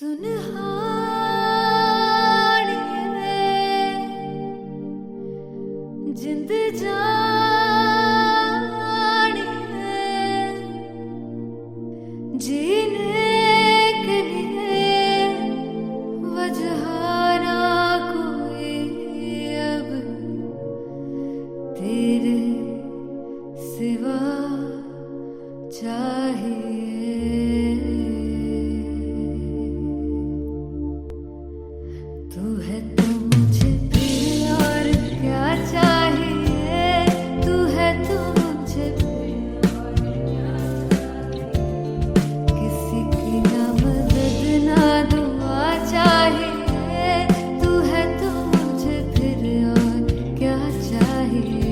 सुनहानिए जिंद जानिए जीने के लिए वजह ना कोई अब तेरे सिवा चाहिए। तू है तो मुझे फिर और क्या चाहिए, तू है तो मुझे फिर और क्या चाहिए। किसी की ना मदद ना दुआ चाहिए, तू है तो मुझे फिर और क्या चाहिए।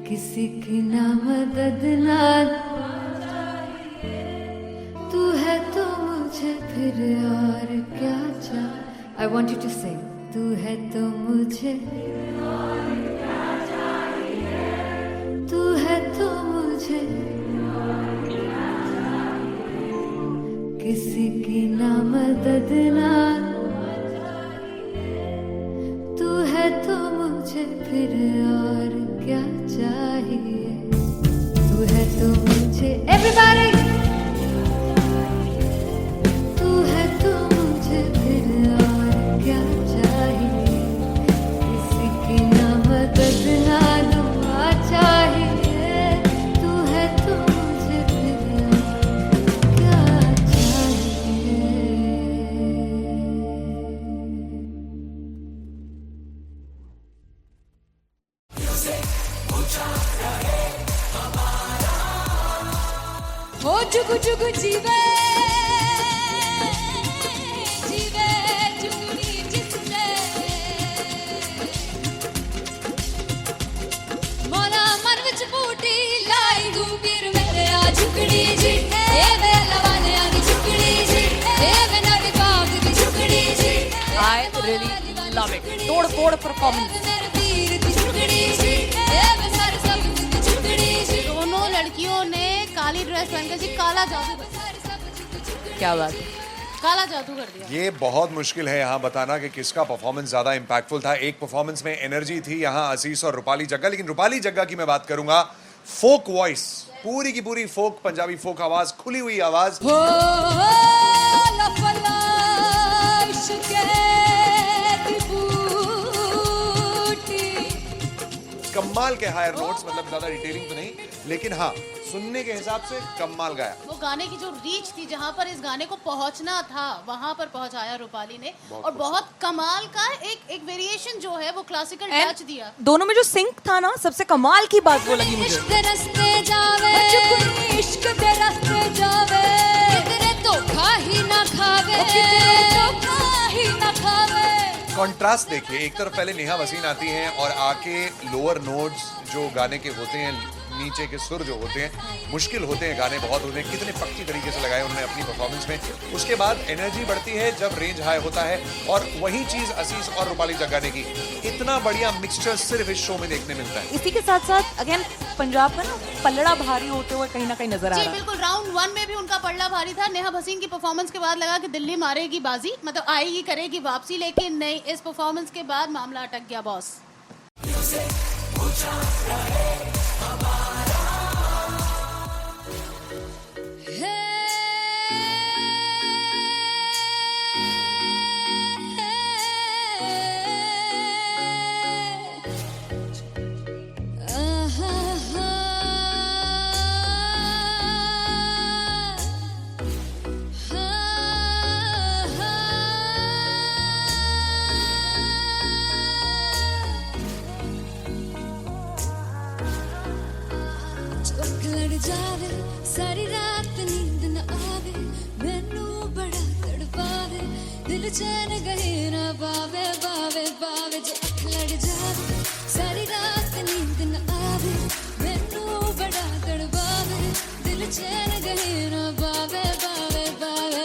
किसी की ना मदद ना तू है तो मुझे फिर और क्या चाहिए। I want you to sing. तू है तो मुझे तू है तो मुझे किसी की ना मदद ना तू है तो मुझे फिर और क्या चाहिए। तू है तो मुझे everybody तू है तो मुझे फिर और क्या चाहिए। किसी की ना मदद ना दुआ चाहिए, तू है तो मुझे फिर और क्या चाहिए। हो जुगु जुगु जीवे जीवे जुगनी जिसने मोरा मन विच बूटी लाई गुबीर मेरे आ झुकड़ी जी ए वे लवाने आगी झुकड़ी जी ए वे नवी बाग दी झुकड़ी जी। I really love it. तोड़ फोड़ परफॉर्मेंस। दोनों लड़कियों ने काली ड्रेस पहनकर जी काला जादू कर दिया। क्या बात है। काला जादू कर दिया। ये बहुत मुश्किल है यहाँ बताना कि किसका परफॉर्मेंस ज्यादा इम्पैक्टफुल था। एक परफॉर्मेंस में एनर्जी थी यहाँ असीस और रूपाली जग्गा, लेकिन रूपाली जग्गा की मैं बात करूंगा फोक वॉइस, पूरी की पूरी फोक पंजाबी फोक आवाज, खुली हुई आवाज। कमाल के हायर नोट्स, मतलब ज्यादा डिटेलिंग तो नहीं, लेकिन हाँ सुनने के हिसाब से कमाल गाया। वो गाने की जो रीच थी, जहाँ पर इस गाने को पहुंचना था वहां पर पहुंचाया रूपाली ने, और बहुत कमाल का एक वेरिएशन जो है वो क्लासिकल टच दिया। दोनों में जो सिंक था ना, सबसे कमाल की बात वो लगी मुझे। इश्क दे रास्ते जावे इश्क दे रास्ते जावे किधरे धोखा ही ना खावे किधरे धोखा ही ना खावे। कॉन्ट्रास्ट देखिए, एक तरफ पहले नेहा वसीन आती हैं और आके लोअर नोट्स जो गाने के होते हैं नीचे के सुर जो होते हैं मुश्किल होते हैं, गाने बहुत होते हैं, कितने पक्की तरीके से लगाए उन्होंने अपनी परफॉर्मेंस में। उसके बाद एनर्जी बढ़ती है जब रेंज हाई होता है, और वही चीज असीस और रूपाली जग्गा ने की। इतना बढ़िया मिक्सचर सिर्फ इस शो में देखने मिलता है। इसी के साथ साथ अगेन पंजाब का ना पलड़ा भारी होते हुए कहीं ना कहीं नजर आ जी रहा है। बिल्कुल, राउंड 1 में भी उनका पलड़ा भारी था। नेहा भसीन की परफॉर्मेंस के बाद लगा कि दिल्ली मारेगी बाजी, मतलब आएगी करेगी वापसी, लेकिन नहीं, इस परफॉर्मेंस के बाद मामला अटक गया बॉस। लड़ जावे सारी रात नींद न आवे, मैनू बड़ा तड़पावे, दिल चैन गहे ना पावे पावे पावे। जो अख लड़ जावे सारी रात नींद न आवे, मैनू बड़ा तड़पावे, दिल चैन गहे ना पावे पावे पावे।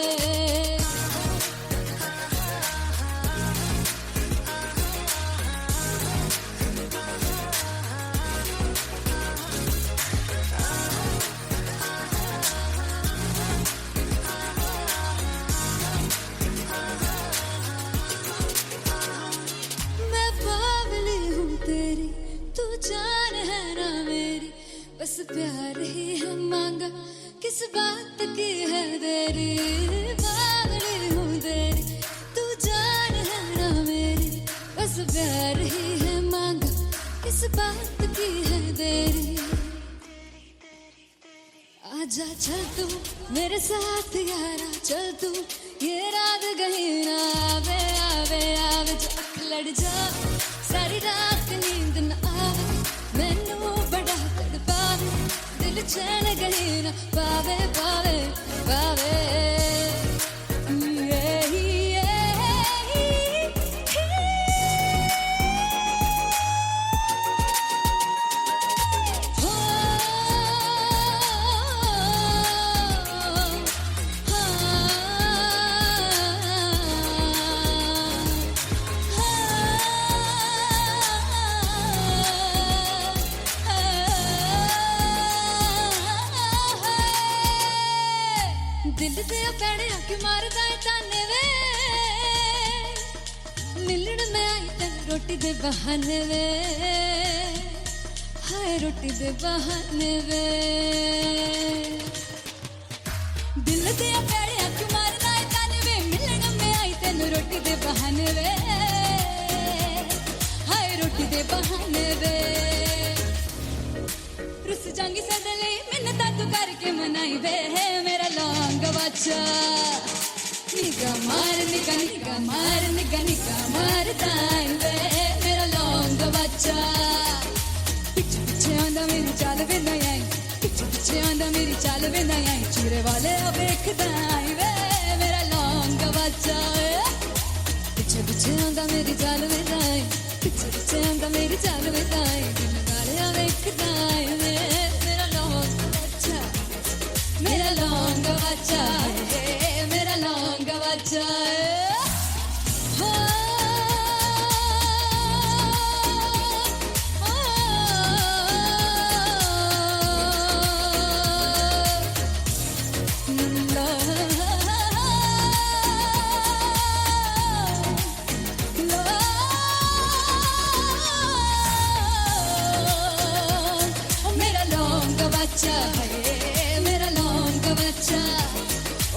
जान है ना मेरी, बस प्यार ही है मांगा, किस बात की है देरी, बावली हूँ तेरी, तू जान है ना मेरी, बस प्यार ही है मांगा, किस बात की है देरी। आजा चल तू मेरे साथ यारा, चल तू ये रात कहीं ना आवे आवे आवे। जो अख लड़ जा सारी रात नींद न आवे, मैनू बड़ा तड़पावे, दिल चैन कहीं ना पावे पावे पावे। दिल दे पैड़े आके मारदा है ताने वे, मिलन में आई तेन रोटी दे बहाने वे, हाय रोटी दे बहाने वे। दिल दे पैड़े आके मारदा है ताने वे, मिलन में आई तेन रोटी दे बहाने वे, हाय रोटी दे बहाने वे। रुस जांगी सदले मिन्नता तू करके मनाई वे, मेरा लौंग बच्चा निगा मार निगा निगा मार निगा निगा मार ताई वे, मेरा लौंग बच्चा। पिछे पिछे आंदा मेरी चाल वे ना आई, पिछे पिछे आंदा मेरी चाल वे ना आई, चूरे वाले अब देखदा आई वे, मेरा लौंग बच्चा। पिछे पिछे आंदा मेरी चाल वे ना आई, पिछे पिछे आंदा मेरी चाल वे ना आई, दिन वाले अब देखदा आई वे, मेरा लौंग बच्चा, मेरा लौंग बच्चा है, मेरा लौंग बच्चा है। मेरा लौंग बच्चा है, मेरा लौंग बच्चा,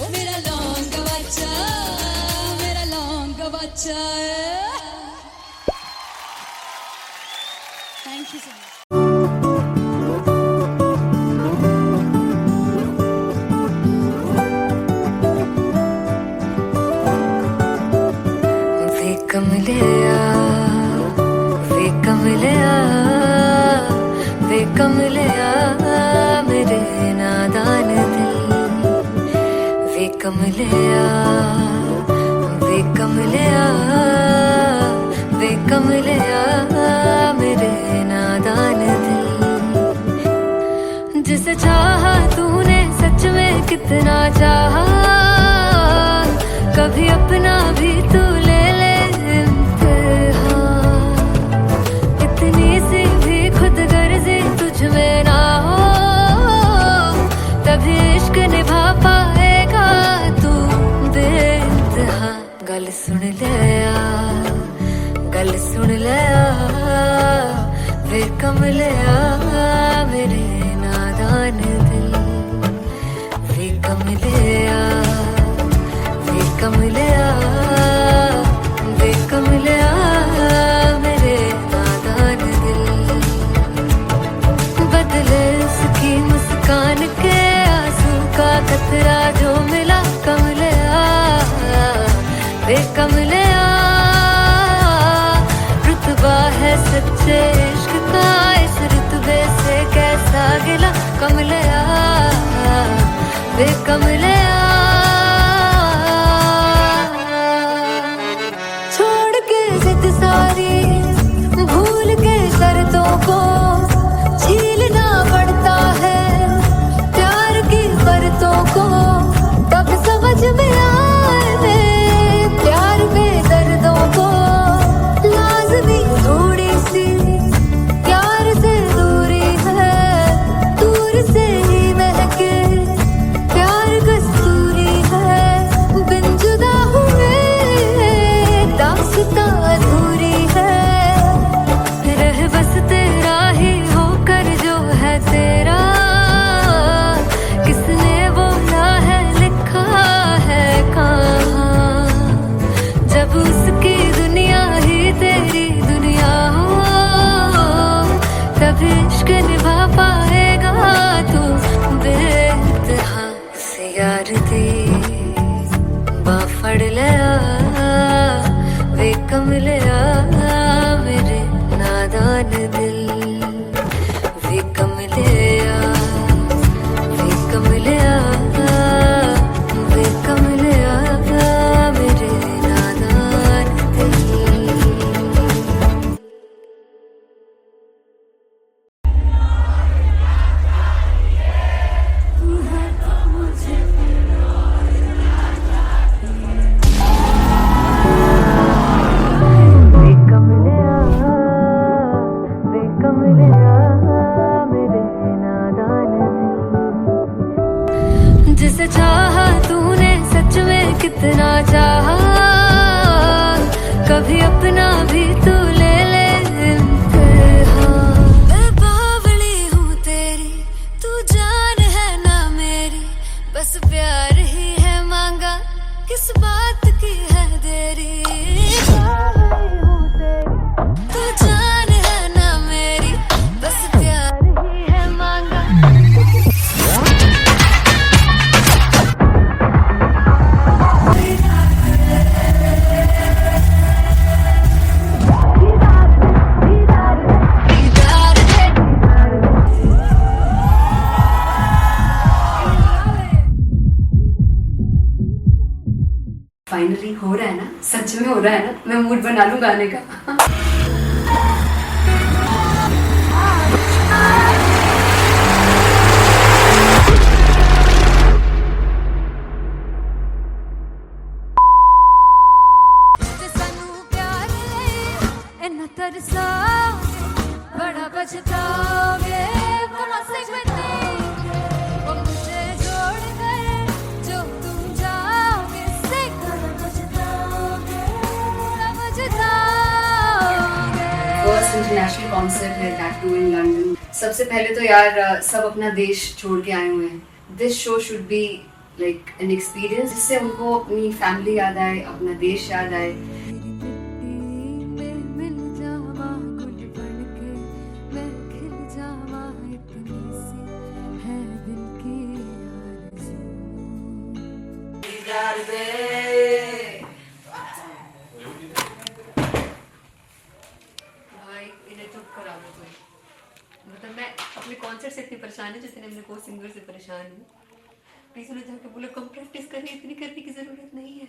ओ मेरा लौंग बच्चा, मेरा लौंग बच्चा। Thank you so much. वे कमलिया वे कमलिया वे कमलिया मेरे नादान दिल, वे कमलिया वे कमलिया वे कमलिया मेरे नादान दिल। कितना चाहा, कभी अपना भी तू ले ले इम्तिहान। इतनी सी भी खुद गर्जी तुझ में ना हो, तभी इश्क निभा पाएगा तू बेइंतहा। गल सुन ले आ, गल सुन ले आ, वे कमले आ मेरे नादान दिल। वे कमले आ, वे कमले आ, वे कमले आ मेरे नादान दिल। बदले उसकी मुस्कान के आंसू का कतरा जो मिला कमले आ, वे कमले आ। रुतबा है सच्चे इश्क का इस रुतबे से कैसा गिला कमले आ, वे कमले आ। छोड़ के जिद सारी, भूल के शर्तों को, झीलना पड़ता है प्यार की शर्तों को। तब समझ में आए प्यार में दर्दों को, लाज़मी थोड़ी सी प्यार से दूरी है, दूर से ही महके प्यार कस्तूरी है। बिन जुदा हुए दास्तां अधूरी है, रह बस तेरा ही होकर जो है तेरा। किसने बोला है लिखा है कहाँ, जब उसकी दुनिया ही तेरी दुनिया हो, तभी इश्क निभा पाएगा तू बेइंतहा। से यार दी बाफड़ ले आ, वे कमले आ मेरे नादान दिल। वे कमले आ, वे कमले आ, वे कमले आ मेरे नादान दिल। वे कमले आ, वे कमले आ मेरे नादान दिल। जिसे चाहा तूने सच में कितना चाहा, कभी अपना भी तू ले ले इम्तिहान। मैं बावली हूँ तेरी, तू जान है ना मेरी, बस प्यार ही है मांगा, किस बात की है देरी। बावली हूँ तेरी, तू जान है ना मेरी, बस प्यार ही है मांगा। फाइनली हो रहा है ना, सच में हो रहा है ना। मैं मूड बना लूं गाने का। सानू प्यार इन्ना तरसा, बड़ा पछताओगे कहाँ से बचेंगे वो मुझे छोड़ कर, जो तुम जाओगे से कहाँ पछताओगे, पछताओगे। फर्स्ट इंटरनेशनल कॉन्सर्ट है, दैट टू इन लंदन। सबसे पहले तो यार सब अपना देश छोड़ के आए हुए हैं। This show should be like an experience, जिससे उनको अपनी फैमिली याद आए, अपना देश याद आए। मिल जावा गुल बन के, मैं खिल जावा, इतनी सी है दिल की आरज़ू। भाई इन्हें चुप करा दो तुम। मतलब मैं अपने कॉन्सर्ट से इतनी परेशान हूँ जितने अपने को सिंगर से परेशान हूँ। प्लीज उन्हें जाके बोलो कम प्रैक्टिस करें, इतनी करने की जरूरत नहीं है।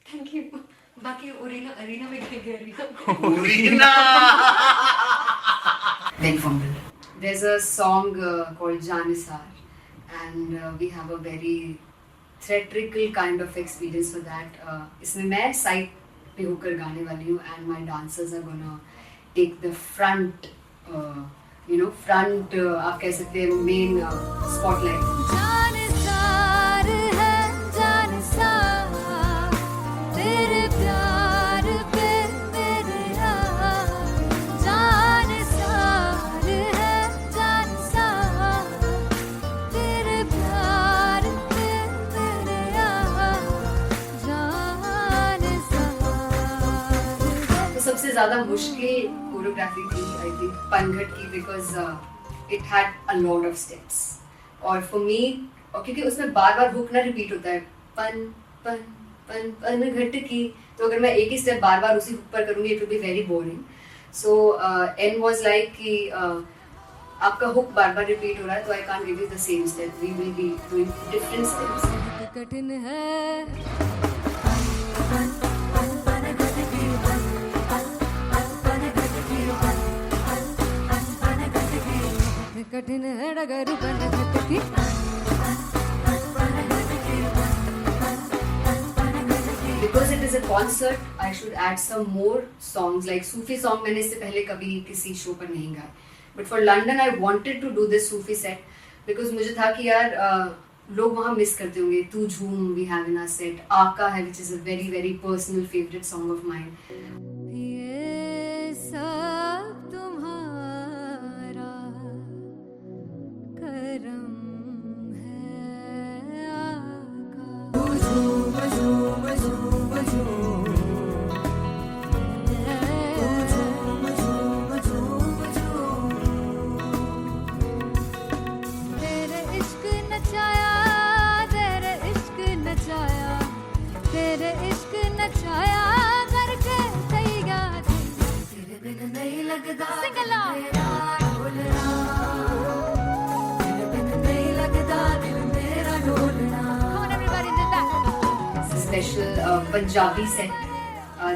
Thank you. बाकी अरीना में गए arena Big Fumble. There's a song called Janisar, and we have a very theatrical kind of experience for that. इसमें मैं side पे होकर गाने वाली हूँ, and my dancers are gonna take the front, front आप कह सकते हैं main spotlight. जानसार है जानसार तेरे प्यार पे मेरे यार जानसार है जानसार तेरे प्यार पे मेरे यार जानसार तो सबसे ज़्यादा मुश्किल कोरियोग्राफी थी आई थिंक पनघट की, because it had a lot of steps और फॉर मी, और क्योंकि उसमें बार बार हुक ना रिपीट होता है, पन पन पन पनघट की, तो अगर मैं एक ही स्टेप बार बार उसी हुक पर करूँगी it will be very boring. So an was like कि आपका हुक बार बार रिपीट हो रहा है तो I can't give you the same step, we will be doing different steps. कठिन है कठिन है डगर बनघट की Because it is a concert, I should add some more songs like Sufi song. मैंने इससे पहले कभी किसी शो पर नहीं गाया. But for London, I wanted to do this Sufi set because मुझे था कि यार लोग वहाँ मिस करते होंगे. तू झूम we have in our set. आका है which is a very very personal favorite song of mine. ये सब तुम्हारा करम है आका तेरे इश्क नचाया तेरे इश्क नचाया तेरे इश्क नचाया करके तैयार तेरे बिन नहीं लगता सिंगला ढोलना तेरे बिन नहीं लगता दिल मेरा ढोलना. Come on everybody did that. Special Punjabi set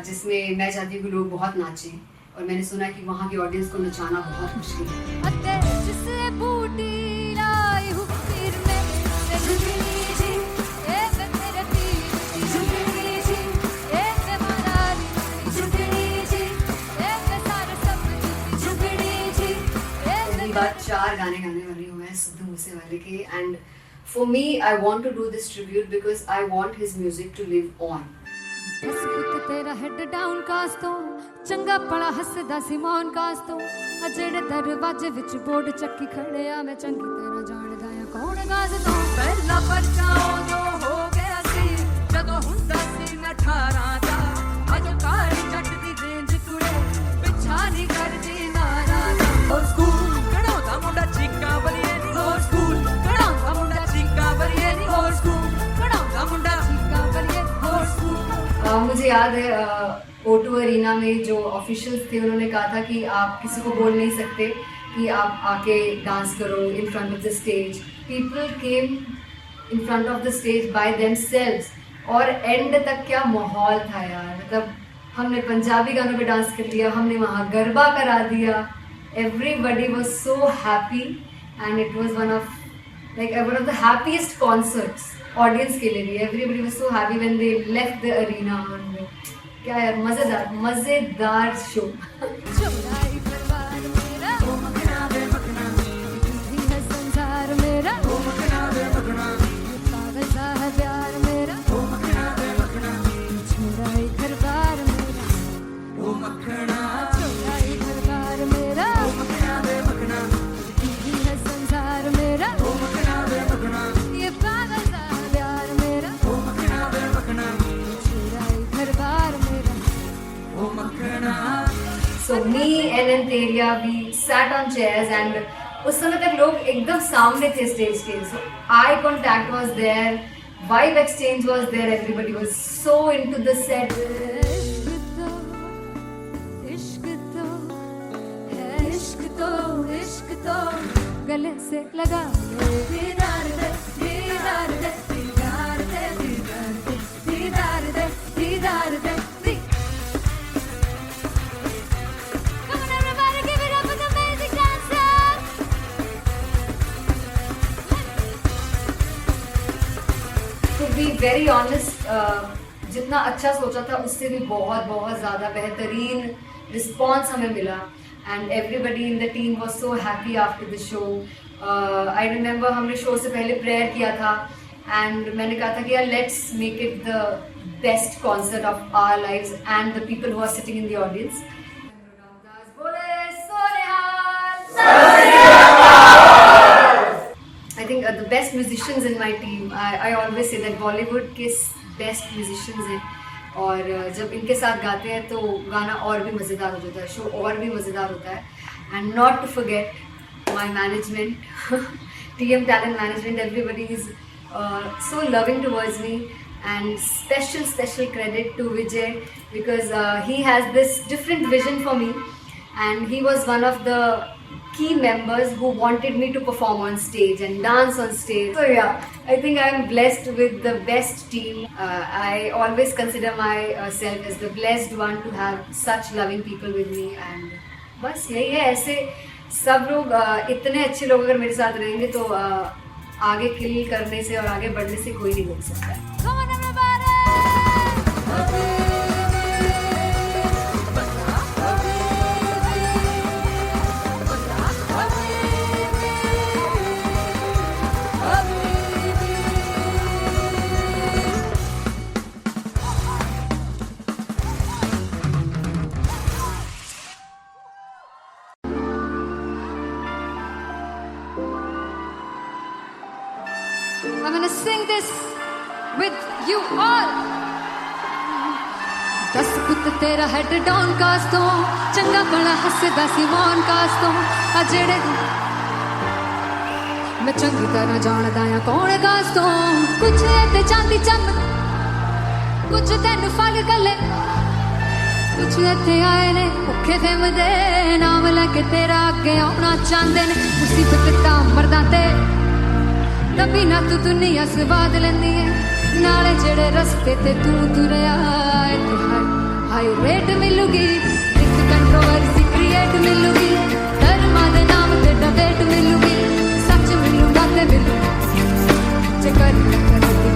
जिसमें मैं चाहती हूँ कि लोग बहुत नाचें और मैंने सुना कि वहाँ की ऑडियंस को नचाना बहुत मुश्किल है. अते जिससे बूटी लाई हूँ पीर में ते झुकनी जी ए मैं तेरे पीर की झुकनी जी ए मैं मारारी झुकनी जी ए मैं सारे सब की झुकनी जी ए पहली बार 4 गाने गाने वाली हूँ मैं सिद्धू मूसेवाले के, and for me I want to do this tribute because I want his music to live on. बस पुत तेरा हेड डाउन कास तो चंगा पड़ा हसदा सी मौन कास तो अजड़े दरवाजे विच बोर्ड चक्की खड़े आ मैं चंगी तरह जानदा आ कौन गाज तो ਪਹਿਲਾ ਪਰਚਾ ਉਦੋਂ ਹੋ ਗਿਆ ਸੀ ਜਦੋਂ ਹੁੰਦਾ ਸੀ ਮੈਂ 18 ਦਾ ਅਜੋ ਕਾਲੀ ਜੱਟ ਦੀ ਰੇਂਜ ਕੁੜੇ ਪਿੱਛਾ ਨਹੀਂ ਕਰਦੀ ਨਾਰਾ ਦਾ. ਹੋਰ ਸਕੂਲ ਕਢਾਉਂਦਾ ਮੁੰਡਾ ਚੀਕਾਂ ਬਰੀਏ ਨੀ, ਹੋਰ ਸਕੂਲ ਕਢਾਉਂਦਾ ਮੁੰਡਾ ਚੀਕਾਂ ਬਰੀਏ ਨੀ, ਹੋਰ ਸਕੂਲ ਕਢਾਉਂਦਾ ਮੁੰਡਾ ਚੀਕਾਂ ਬਰੀਏ ਨੀ, ਹੋਰ ਸਕੂਲ. मुझे याद है O2 अरीना में जो ऑफिशियल्स थे उन्होंने कहा था कि आप किसी को बोल नहीं सकते कि आप आके डांस करो in front of the stage. People came in front of the stage by themselves और एंड तक क्या माहौल था यार. मतलब हमने पंजाबी गानों पे डांस कर लिया, हमने वहाँ गरबा करा दिया. Everybody was so happy and it was one of the happiest concerts audience के लिए भी. Everybody was so happy when they left the arena. क्या यार मजेदार शो. चौड़ाई परिवार मेरा ओ मखना वे मखना भी है संसार मेरा ओ मखना वे मखना पागल सा है प्यार मेरा ओ मखना वे मखना चौड़ाई परिवार मेरा ओ मखना चौड़ाई परिवार मेरा ओ मखना वे मखना भी है संसार मेरा ओ मखना वे मखना ये पागल सा है प्यार मेरा ओ मखना वे मखना चौड़ाई परिवार मेरा. So me and Anteria, we sat on chairs and उस समय तक लोग एकदम सामने थे स्टेज के. So eye contact was there, vibe exchange was there, everybody was so into the set. इश्क तो है इश्क तो गले से लगा ले दीदार दे दीदार दे दीदार दे दीदार दे दीदार दे दीदार दे. Come on everybody, give it up for the amazing dancers. Very honest, जितना अच्छा सोचा था उससे भी बहुत बहुत ज़्यादा बेहतरीन रिस्पॉन्स हमें मिला and everybody in the team was so happy after the show. I remember हमने शो से पहले प्रेयर किया था एंड मैंने कहा था कि यार let's make it the best concert of our lives and the people who are sitting in the audience. I think the best musicians in my team. I always say that Bollywood के best musicians हैं और जब इनके साथ गाते हैं तो गाना और भी मज़ेदार हो जाता है, शो और भी मज़ेदार होता है. And not to forget my management, TM Talent Management. Everybody is so loving towards me and special credit to Vijay because he has this different vision for me and he was one of the key members who wanted me to perform on stage and dance on stage. So yeah, I think I am blessed with the best team. I always consider myself as the blessed one to have such loving people with me and बस यही है. ऐसे सब लोग इतने अच्छे लोग अगर मेरे साथ रहेंगे तो आगे किल करने से और आगे बढ़ने से कोई नहीं रोक सकता है. Come on everybody! I'm gonna sing this with you all. दस पुत तेरा हेड डाउन कास तो चंगा बड़ा हसदा सी मौन कास तो आ जेड़े मैं चंगी तरह जानदा आ कौन कास तो कुछ ते चांदी चम कुछ तेन फल गले कुछ इत्थे आए ने भुखे फिमदे नाम लैके तेरा अगे आउणा चाहंदे ने मुसीबत दा मरदा ते तभी ना तू दुनिया स्वाद लेंदी है नाले जेड़े रस्ते ते तू तुरया हाई रेट मिलूगी एक कंट्रोवर्सी क्रिएट मिलूगी धर्मा दे नाम ते डिबेट मिलूगी सच मिलूगा ते मिलू चकर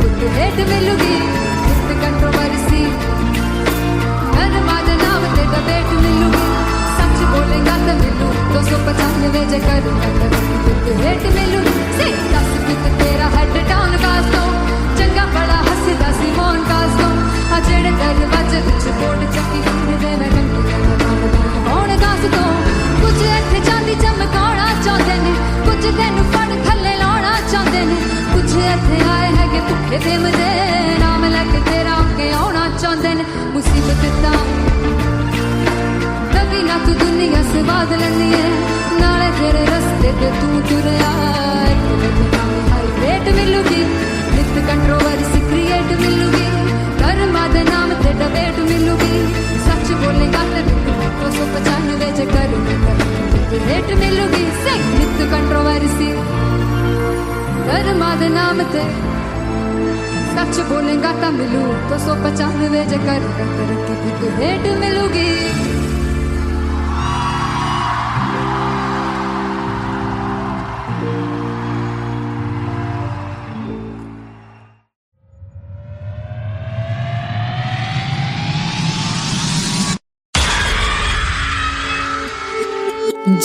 कुछ रेट मिलूगी एक कंट्रोवर्सी धर्मा दे नाम ते डिबेट मिलूगी सच बोलेगा तो मिलू 295 जकर रेट मिलूगी से 10 पुत तेरा हेड डाउन कास तो चंगा बड़ा हसदा सी मौन कास तो आ जेड़े दरवाजे विच बोर्ड चक्की फिरदे मैं कंटी मौन कास तो कुछ इत्थे चांदी चमकाउणा चाहंदे ने कुछ तैनू फड़ थल्ले लाउणा चाहंदे ने कुछ इत्थे आए हैगे भुखे फिमदे नाम लैके तेरा अगे आउणा चाहंदे ने मुसीबत दा तभी ना तू दुनिया स्वाद लैंदी है नाले तेरे रस्ते ते तू तुरया हाई रेट मिलूगी नित कंट्रोवर्सी क्रिएट मिलूगी धर्मा दे नाम ते डिबेट मिलूगी सच बोलेगा ते 295 जकर रेट मिलूगी से नित कंट्रोवर्सी धर्मा दे नाम ते सच बोलेगा ता मिलू 295 जकर रेट मिलूगी.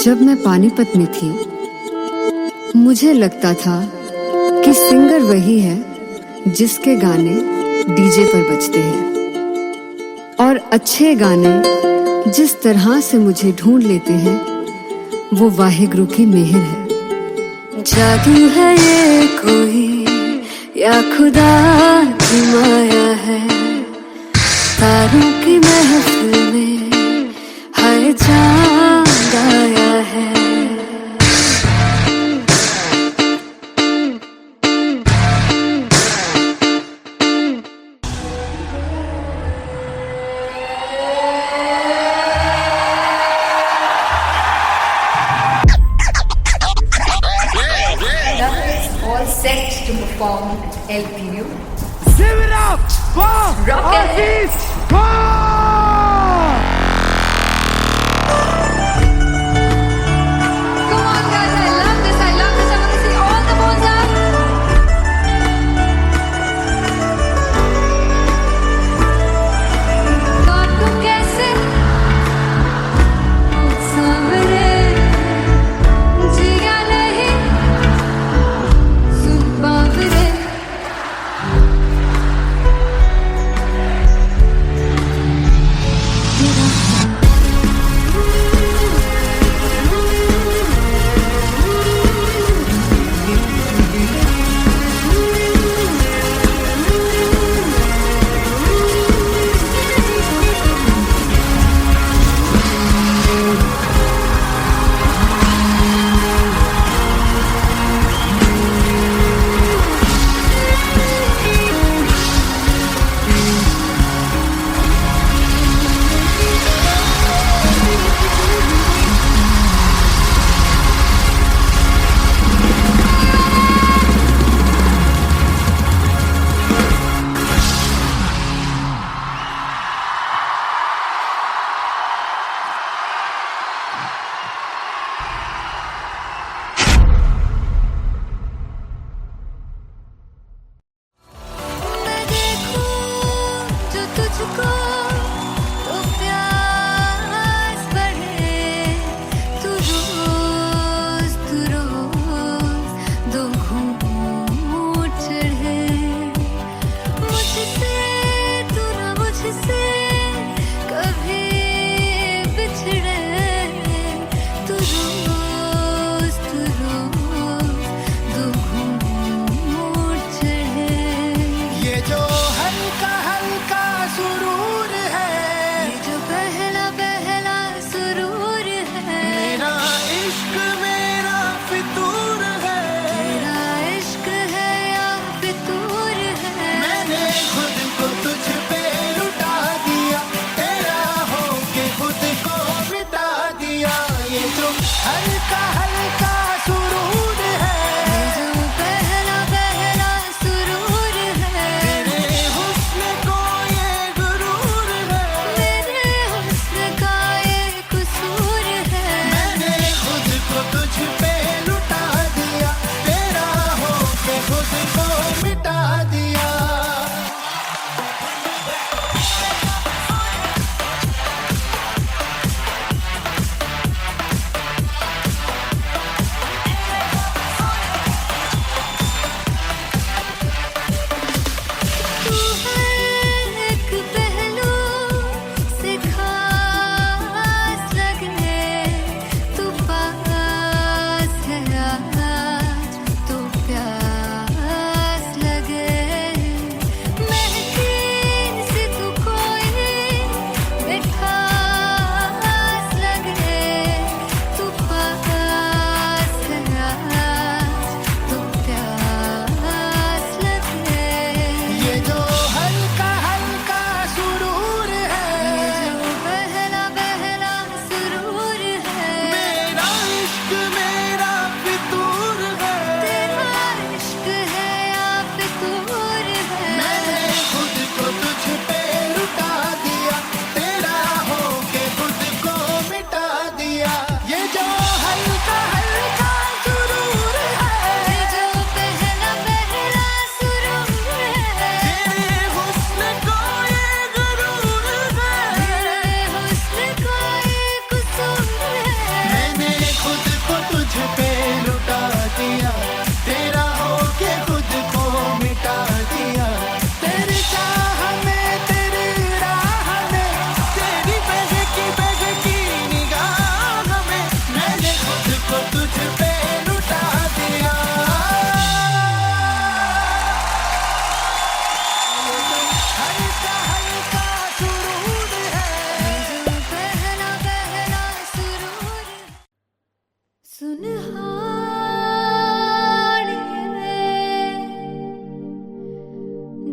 जब मैं पानीपत में थी मुझे लगता था कि सिंगर वही है जिसके गाने डीजे पर बजते हैं और अच्छे गाने जिस तरह से मुझे ढूंढ लेते हैं वो वाहिगुरु की मेहर है. जादू है ये कोई या खुदा की माया है तारों की महफिल में हर चांद आया है. All set to perform at LPU. Give it up for Rocket. Aziz Khan! Come on guys, I love this. I want to see all the balls up.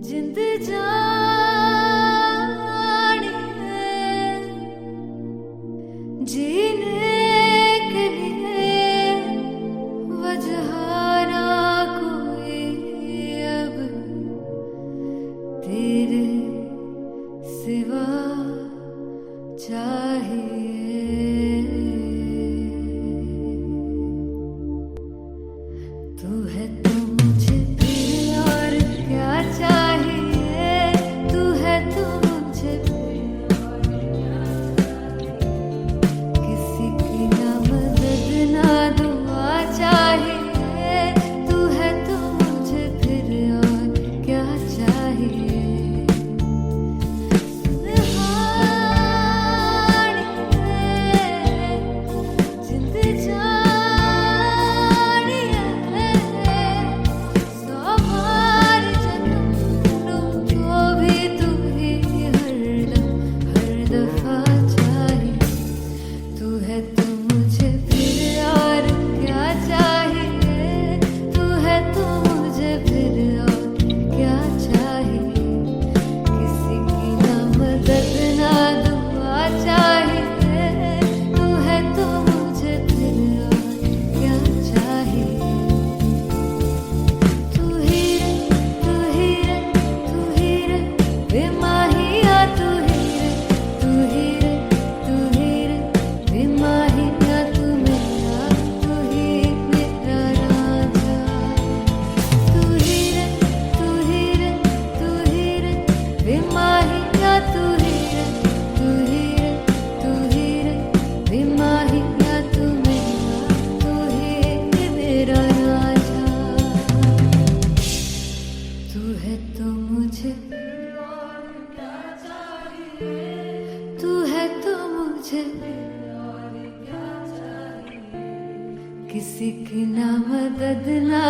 जिंद जान जीने के लिए वजह ना कोई अब तेरे सिवा चाहिए तू है तो मुझे फिर और क्या चाहिए तू है तो मुझे फिर और क्या चाहिए किसी की ना मदद ना दुआ चाहिए तू है तो मुझे फिर और क्या चाहिए जिंद जानिए सौ बार जन्म लूं तो भी तू ही हर दफा चाहिए तू है तो मुझे फिर और क्या चाहिए तू है तो मुझे फिर और क्या चाहिए किसी की ना मदद ना दुआ चाहिए तू है तो मुझे फिर और क्या चाहिए तू ही रे तू ही रे तू ही रे बेमाहिया तू ही रे तू ही रे तू ही रे बेमाहिया तू मेरा राजा तू ही रे तू ही रे तू ही रे बेमाहिया तू ही रे तू ही रे तू ही रे बेमाहिया तू ही मेरा राजा तू है तो मुझे तू है तो मुझे किसी की ना मदद ना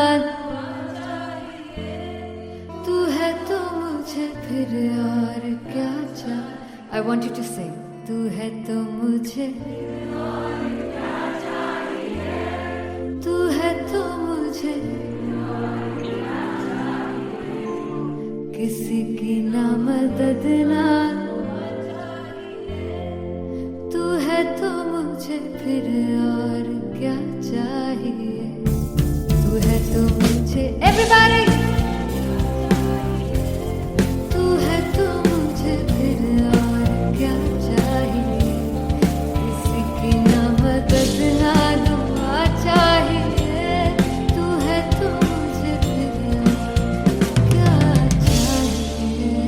तू है तो मुझे फिर और क्या चाहिए I want you to sing तू है तो मुझे तू है तो मुझे किसी की ना मदद ना तू है तो मुझे फिर और क्या चाहिए तू है तो मुझे everybody तू है तो मुझे फिर और क्या चाहिए किसी की ना मदद ना दुआ चाहिए तू है तो मुझे फिर और क्या चाहिए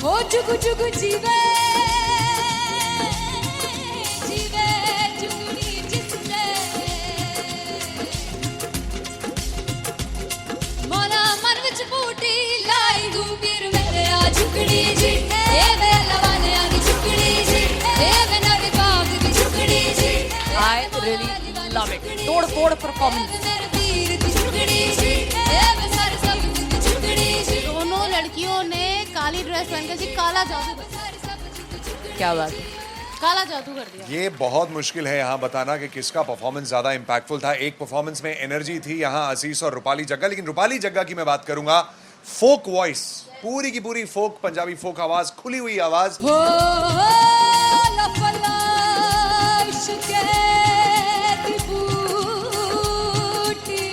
हो जुगु जुगु जीवे जीवे जुगनी जिसले मोना मन विच बूटी लाई गुबीर मेरे आ झुकड़ी जी ए वे लवाने आगी झुकड़ी जी ए वे नवी बाग की झुकड़ी जी I really love it. तोड़ फोड़ परफॉर्मेंस. मेरे वीर की झुकड़ी जी ए वे सारे सब की झुकड़ी जी दोनों लड़कियों ने काली ड्रेस पहनकर जी काला जादू कर दिया। क्या बात है. काला जादू कर दिया ये बहुत मुश्किल है यहाँ बताना कि किसका परफॉर्मेंस ज्यादा इंपैक्टफुल था। एक परफॉर्मेंस में एनर्जी थी यहाँ असीस और रूपाली जग्गा, लेकिन रूपाली जग्गा की मैं बात करूंगा फोक वॉइस, पूरी की पूरी फोक पंजाबी फोक आवाज, खुली हुई आवाज। हो लफला इश्क़े दी बूटी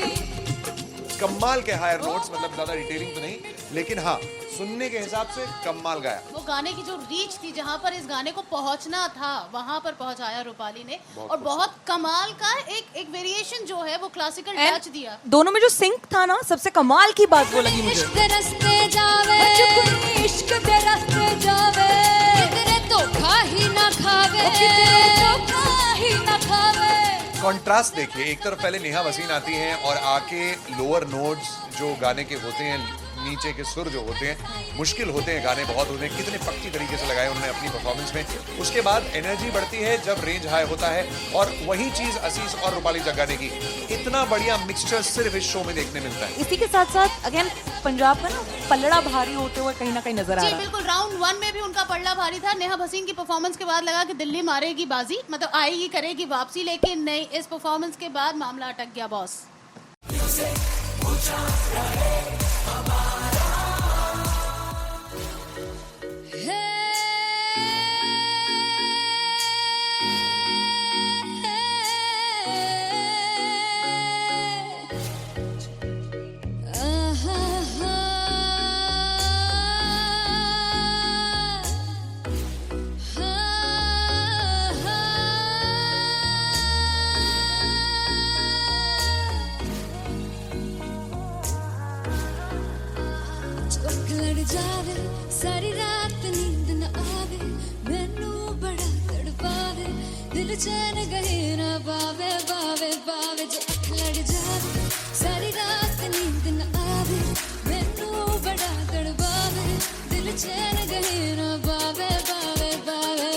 कमाल के हायर नोट्स, मतलब ज्यादा डिटेलिंग तो नहीं, लेकिन हाँ सुनने के हिसाब से कमाल गाया। वो गाने की जो रीच थी, जहाँ पर इस गाने को पहुंचना था वहां पर पहुंचाया रूपाली ने, और बहुत कमाल का एक वेरिएशन जो है वो क्लासिकल टच दिया। दोनों में जो सिंक था ना, सबसे कमाल की बात वो लगी मुझे। इश्क़ दे रस्ते जावे इश्क़ दे रस्ते जावे कितने धोखा ही ना खावे धोखा ही ना खावे। कॉन्ट्रास्ट देखिए, एक तरफ पहले नेहा वसीन आती हैं और आके लोअर नोट्स जो गाने के होते हैं नीचे के सुर जो होते हैं मुश्किल होते हैं, गाने बहुत होते हैं, कितने पक्की तरीके से लगाए उन्होंने अपनी परफॉर्मेंस में। उसके बाद एनर्जी बढ़ती है जब रेंज हाई होता है, और वही चीज असीस और रूपाली जग्गा ने की। इतना बढ़िया मिक्सचर सिर्फ इस शो में देखने मिलता है। इसी के साथ साथ अगेन पंजाब का ना पलड़ा भारी होते हुए कहीं ना कहीं नजर आ जी रहा है। बिल्कुल, राउंड 1 में भी उनका पलड़ा भारी था। नेहा भसीन की परफॉर्मेंस के बाद लगा कि दिल्ली मारेगी बाजी, मतलब आएगी करेगी वापसी, लेकिन नहीं, इस परफॉर्मेंस के बाद मामला अटक गया बॉस। लड़ जावे सारी रात नींद न आवे, मैनू बड़ा तड़पावे, दिल चैन गहे ना पावे पावे पावे। जो अख लड़ जावे सारी रात नींद न आवे, मैनू बड़ा तड़पावे, दिल चैन गहे ना पावे पावे पावे।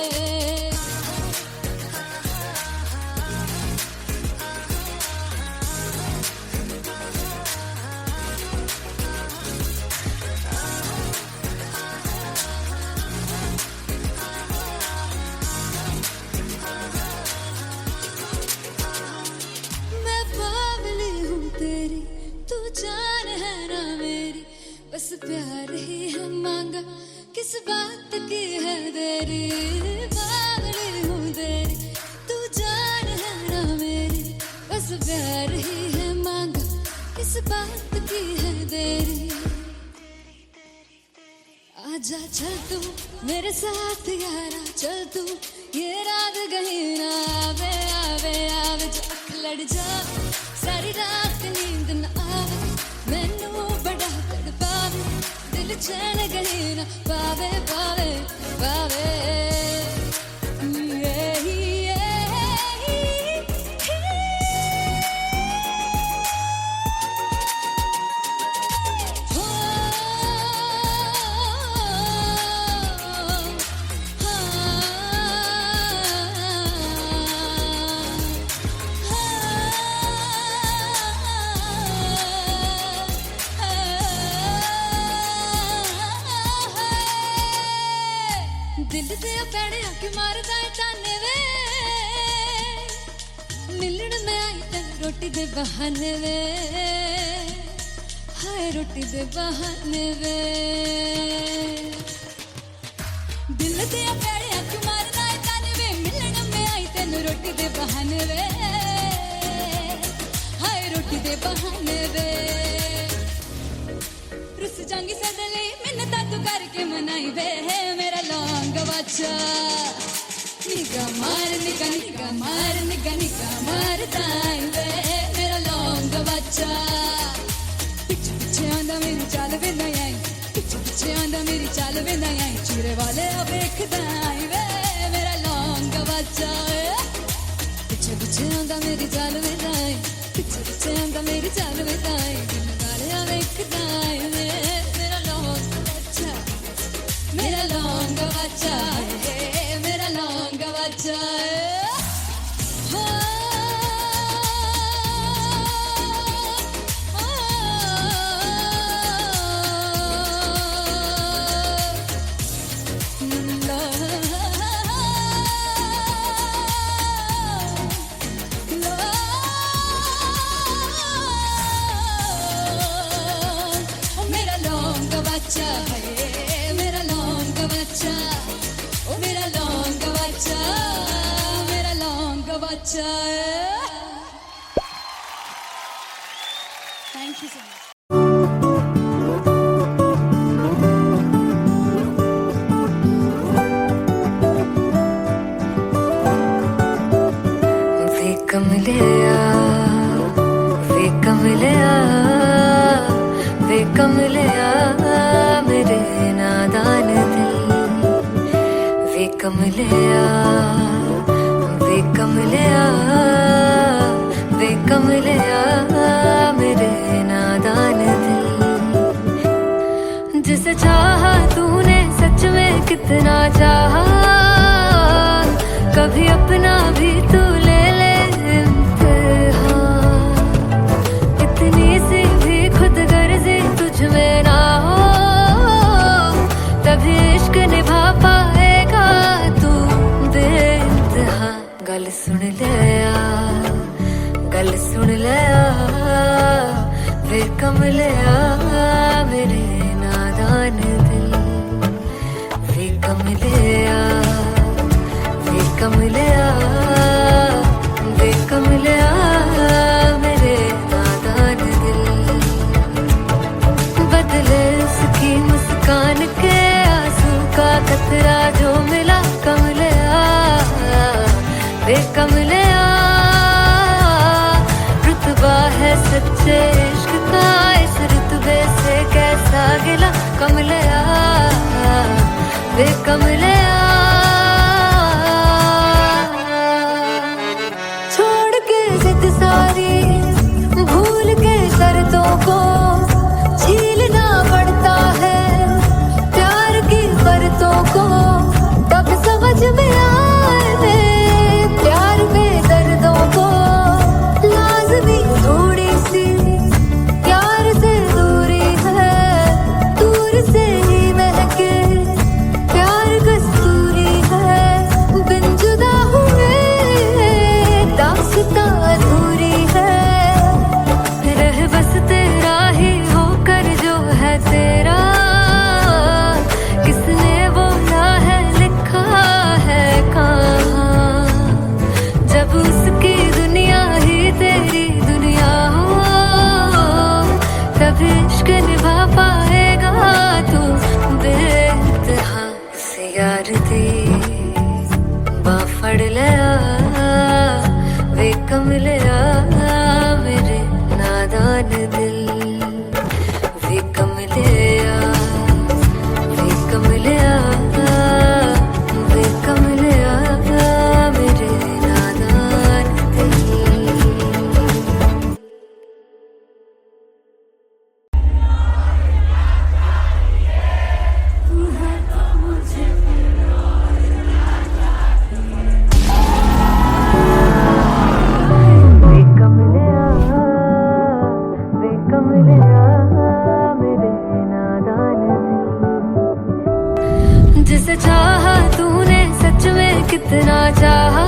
मैं बावली हूँ तेरी, तू जान है ना मेरी, बस प्यार ही है मांगा, किस बात की है देरी। बावली हूँ तेरी, तू जान है ना मेरी, बस प्यार ही है मांगा, किस बात की है देरी। आजा चल तू मेरे साथ यारा, चल तू ये रात कहीं ना आवे आवे आवे। जो अख लड़ जा सारी रात नींद न आवे, मैनू बड़ा तड़पावे, दिल चैन कहीं ना पावे पावे पावे। दिल दे पैड़े आके मारदा है ताने वे, मिलन में आई तन रोटी दे बहाने वे, हाय रोटी दे बहाने वे। दिल दे पैड़े आके मारदा है ताने वे, मिलन में आई तन रोटी दे बहाने वे, हाय रोटी दे बहाने वे। रुस जांगी सदले मिन्नता तू करके मनाई वे, मेरा लौंग बच्चा। निगा मार निगा निगा मार निगा निगा मारताई वे, मेरा लौंग बच्चा। पिछे पिछे आंदा मेरी चाल वे ना आई, पिछे पिछे आंदा मेरी चाल वे ना आई, चूरे वाले वेखदा आई वे, मेरा लौंग बच्चा। पिछे पिछे आंदा मेरी चाल वे ना आई, पिछे पिछे आंदा मेरी चाल वे ना आई, दिन वाले वेखदा आई वे, मेरा लौंग बच्चा, मेरा लौंग बच्चा है, मेरा लौंग बच्चा है। हो, मेरा लौंग बच्चा है, मेरा लौंग बच्चा, ओ मेरा लौंग बच्चा, मेरा लौंग बच्चा। Thank you so much. वे कमलिया वे कमलिया मेरे नादान दिल, वे कमलिया वे कमलिया वे कमलिया मेरे नादान दिल। जिसे चाहा तूने सच में कितना चाहा, कभी अपना भी तू ले ले इम्तिहान। इतनी सी भी खुद गर्जी तुझ में ना हो, तभी इश्क निभा पाएगा तू बेइंतहा। गल सुन ले आ, गल सुन ले आ, वे कमले आ मेरे नादान दिल। वे कमले आ, वे कमले आ, वे कमले आ मेरे नादान दिल। बदले उसकी मुस्कान के आंसू का कतरा जो मिला कमले आ, वे कमले आ। रुतबा है सच्चे इश्क का इस रुतबे से कैसा गिला कमले आ, वे कमले आ। छोड़ के जिद सारी भूल के शर्तों को झीलना पड़ता है प्यार की परतों को, तब समझ में आए प्यार में दर्दों को। लाज़मी थोड़ी सी प्यार से दूरी है, दूर से ही महके प्यार कस्तूरी है। बिन जुदा हुए दास्तां अधूरी है, रह बस तेरा ही होकर जो है तेरा। किसने बोला है लिखा है कहाँ, जब उसकी दुनिया ही तेरी दुनिया हो, तब इश्क निभा पाएगा तू बेइंतहा। से यार दी बां फड़ ले आ, वे कमले आ मेरे नादान दिल। वे कमले आ, वे कमले आ, वे कमले आ मेरे नादान दिल। वे कमले आ, वे कमले आ मेरे नादान दिल। जिसे चाहा तूने सच में कितना चाहा,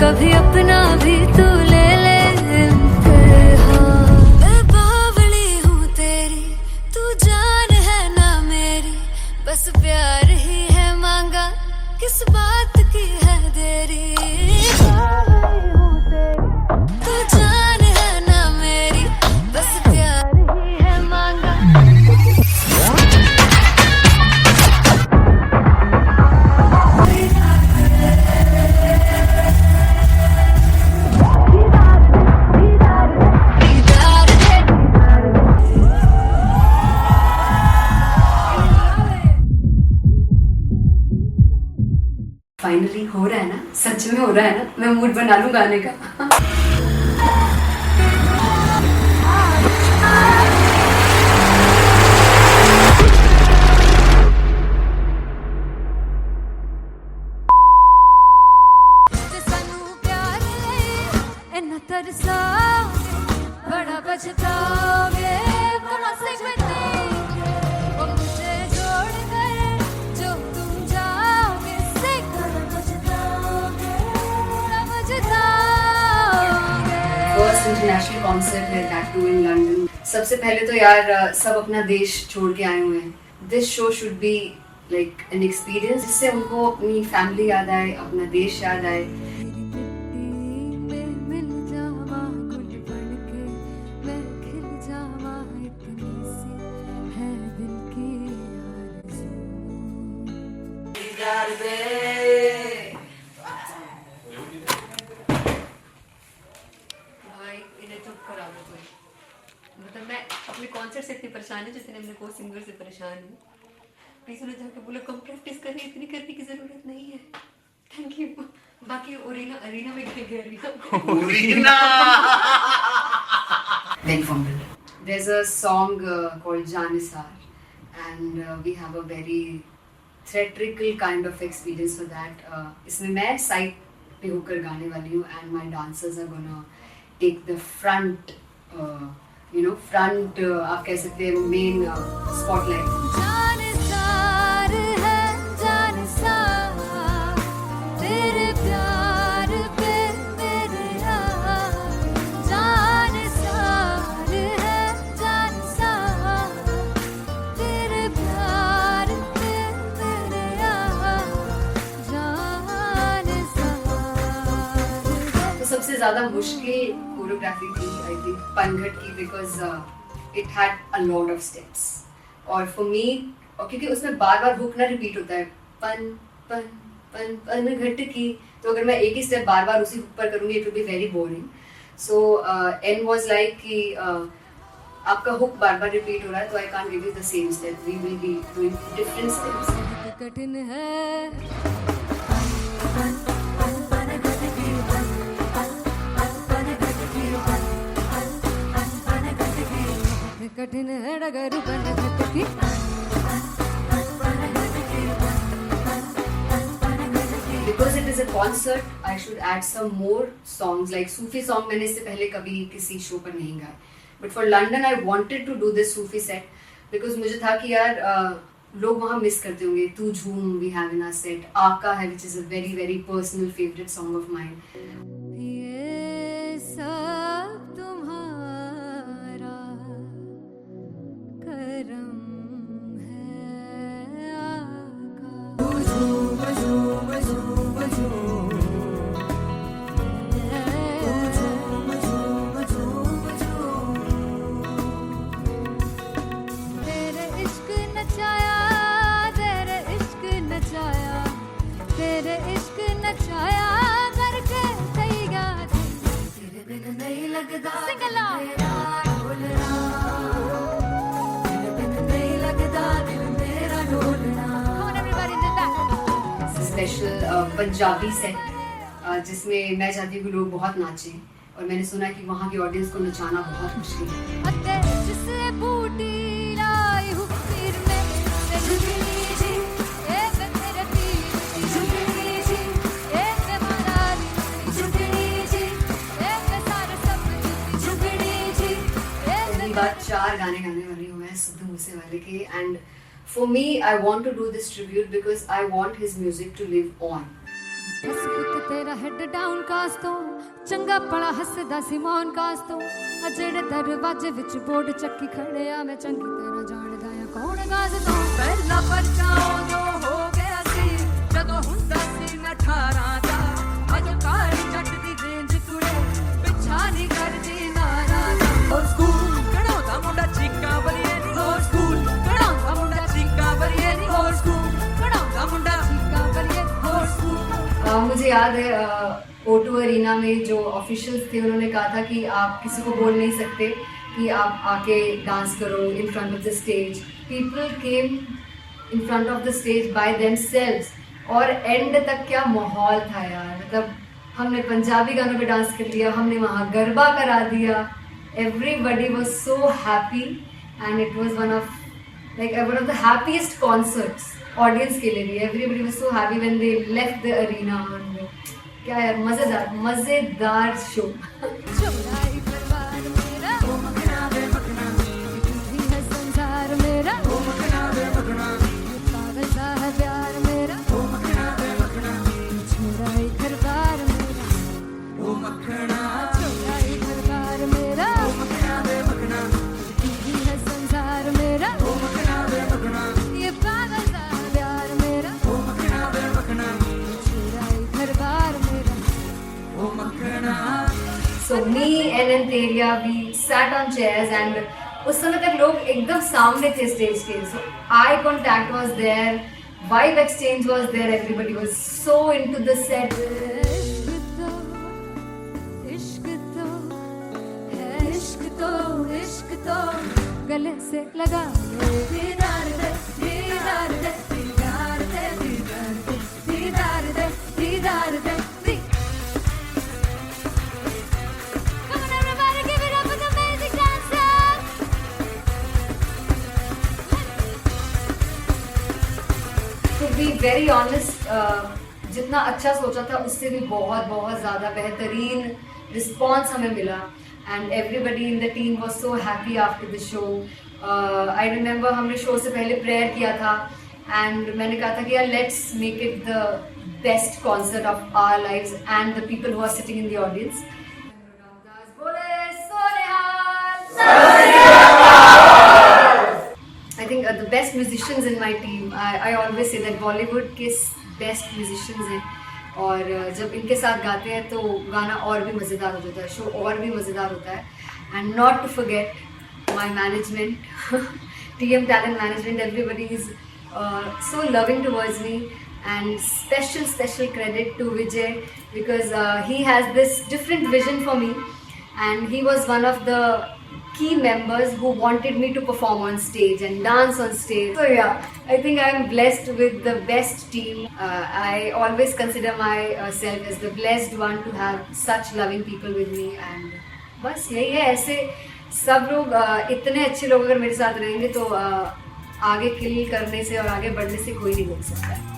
कभी अपना भी तू ले ले इम्तिहान। मैं बावली हूँ तेरी, तू जान है ना मेरी, बस प्यार ही है मांगा, किस बात की है देरी। बावली हूँ तेरी, तू जान है ना मेरी, बस प्यार ही है मांगा। फाइनली हो रहा है ना, सच में हो रहा है ना। मैं मूड बना लूं गाने का। सानू प्यार ले इन्ना तरसाओगे, बड़ा पछताओगे, बड़ा सिकते वो मुझे छोड़ कर जो तुम जाओगे, से बड़ा पछताओगे, बड़ा पछताओगे। फर्स्ट इंटरनेशनल कॉन्सर्ट है, दैट टू इन लंदन। सबसे पहले तो यार सब अपना देश छोड़ के आए हुए हैं। This show should be like an experience, जिससे उनको अपनी फैमिली याद आए, अपना देश याद आए। मिल जावा गुल बन के, मैं खिल जावा, इतनी सी है दिल की आरज़ू। भाई इन्हें चुप करा दो कोई। मतलब मैं अपने कॉन्सर्ट से इतनी परेशान हूँ जितने अपने को सिंगर से परेशान हूँ। प्लीज उन्हें जाके बोलो कम प्रैक्टिस करनी, इतनी करने की जरूरत नहीं है। Thank you. बाकी अरीना में गई, ओरीना बेन formal there's a song called Janisar, and we have a very theatrical kind of experience for that. इसमें मैं side पे होकर गाने वाली हूँ, and my dancers are gonna take the front, आप कह सकते हैं main spotlight. जानसार है जानसार तेरे प्यार पे मेरे यार जानसार है जानसार तेरे प्यार पे मेरे यार जानसार तो सबसे ज़्यादा मुश्किल कोरियोग्राफी थी आई थिंक पनघट की, because it had a lot of steps, और फॉर मी, और क्योंकि उसमें बार बार हुक ना रिपीट होता है, पन पन पन पनघट की, तो अगर मैं एक ही स्टेप बार बार उसी हुक पर करूँगी it will be very boring. So an was like कि आपका हुक बार बार रिपीट हो रहा है, तो I can't give you the same step, we will be doing different steps. कठिन है कठिन है डगर पनघट की Because it is a concert, I should add some more songs. Like Sufi song मैंने इससे पहले कभी किसी शो पर नहीं गाया. But for London, I wanted to do this Sufi set because मुझे था कि यार लोग वहाँ मिस करते होंगे. तू झूम we have in our set. आका है which is a very very personal favorite song of mine. ये सब तुम्हारा करम है आका तेरे इश्क नचाया तेरे इश्क नचाया तेरे इश्क नचाया करके सैया तेरे बिन नहीं लगदा सिंगला ढोलना तेरे बिन नहीं लगदा दिल मेरा ढोलना. Come on everybody in the back. Special Punjabi set जिसमें मैं चाहती हूँ कि लोग बहुत नाचें, और मैंने सुना कि वहाँ की ऑडियंस को नचाना बहुत मुश्किल है. अते जिससे बूटी लाई हूँ सिर में ते झुगनी जी ए मैं तेरे तीर की झुगनी जी ए मैं माराली झुगनी जी ए मैं सारे सपने की झुगनी जी ए पहली बार 4 गाने गाने वाली हूँ मैं सिद्धू मूसेवाले के, and for me I want to do this tribute because I want his music to live on. बस पुत तेरा हेड डाउन कास तो चंगा पड़ा हसदा सिमोन कास तो आ जेड़े दरवाजे विच बोर्ड चक्की खड़े आ मैं चंगी तरह जानदा आ कौन गाज तो ਪਹਿਲਾ ਬੱਚਾ ਉਦੋਂ ਹੋ ਗਿਆ ਸੀ ਜਦੋਂ ਹੁੰਦਾ ਸੀ ਮੈਂ 18 ਦਾ ਅਜੋ ਕਾਲੀ ਜੱਟ ਦੀ ਰੇਂਜ ਕੁੜੇ ਪਿੱਛਾ ਨਹੀਂ ਕਰਦੀ ਨਾਰਾ ਦਾ ਹੋਰ ਸਕੂਲ ਕਢਾਉਂਦਾ ਮੁੰਡਾ ਚੀਕਾਂ ਬਲੀਏ ਨਹੀਂ ਹੋਰ ਸਕੂਲ ਕਢਾਉਂਦਾ ਮੁੰਡਾ ਚੀਕਾਂ ਬਲੀਏ ਨਹੀਂ ਹੋਰ ਸਕੂਲ ਕਢਾਉਂਦਾ ਮੁੰਡਾ ਚੀਕਾਂ ਬਲੀਏ ਹੋਰ ਸਕੂਲ. मुझे याद है O2 अरीना में जो ऑफिशियल्स थे उन्होंने कहा था कि आप किसी को बोल नहीं सकते कि आप आके डांस करो in front of the stage. People came in front of the stage by themselves, और एंड तक क्या माहौल था यार. मतलब हमने पंजाबी गानों पे डांस कर लिया, हमने वहाँ गरबा करा दिया. Everybody was so happy and it was one of the happiest concerts audience के लिए भी. Everybody was so happy when they left the arena. क्या यार मजेदार शो. चौड़ाई परिवार मेरा ओ मखना वे मखना तुझी है संसार मेरा ओ मखना वे मखना पागल सा है प्यार मेरा ओ मखना वे मखना चौड़ाई परिवार मेरा ओ मखना चौड़ाई परिवार मेरा ओ मखना वे मखना तुझी है संसार मेरा ओ मखना वे मखना ये पागल सा है प्यार मेरा ओ मखना वे मखना चौड़ाई परिवार मेरा ओ मखना. So me and Antelia, we sat on chairs and उस समय तक लोग एकदम सामने थे स्टेज के. So eye contact was there, vibe exchange was there, everybody was so into the set. इश्क तो है इश्क तो इश्क तो गले से लगा दीदार दे दीदार दे दीदार दे दीदार दे दीदार दे दीदार दे. Come on everybody, give it up for the amazing dancers. Be very honest, जितना अच्छा सोचा था उससे भी बहुत बहुत ज़्यादा बेहतरीन रिस्पॉन्स हमें मिला and everybody in the team was so happy after the show. I remember हमने शो से पहले प्रेयर किया था एंड मैंने कहा था कि यार let's make it the best concert of our lives and the people who are sitting in the audience. I think the best musicians in my team, I always say that Bollywood के best musicians हैं और जब इनके साथ गाते हैं तो गाना और भी मज़ेदार हो जाता है, शो और भी मज़ेदार होता है. And not to forget my management, TM Talent Management, everybody is so loving towards me, and special credit to Vijay because he has this different vision for me and he was one of the key members who wanted me to perform on stage and dance on stage. So yeah, I think I am blessed with the best team. I always consider myself as the blessed one to have such loving people with me and बस यही है. ऐसे सब लोग इतने अच्छे लोग अगर मेरे साथ रहेंगे तो आगे किल करने से और आगे बढ़ने से कोई नहीं रोक सकता है.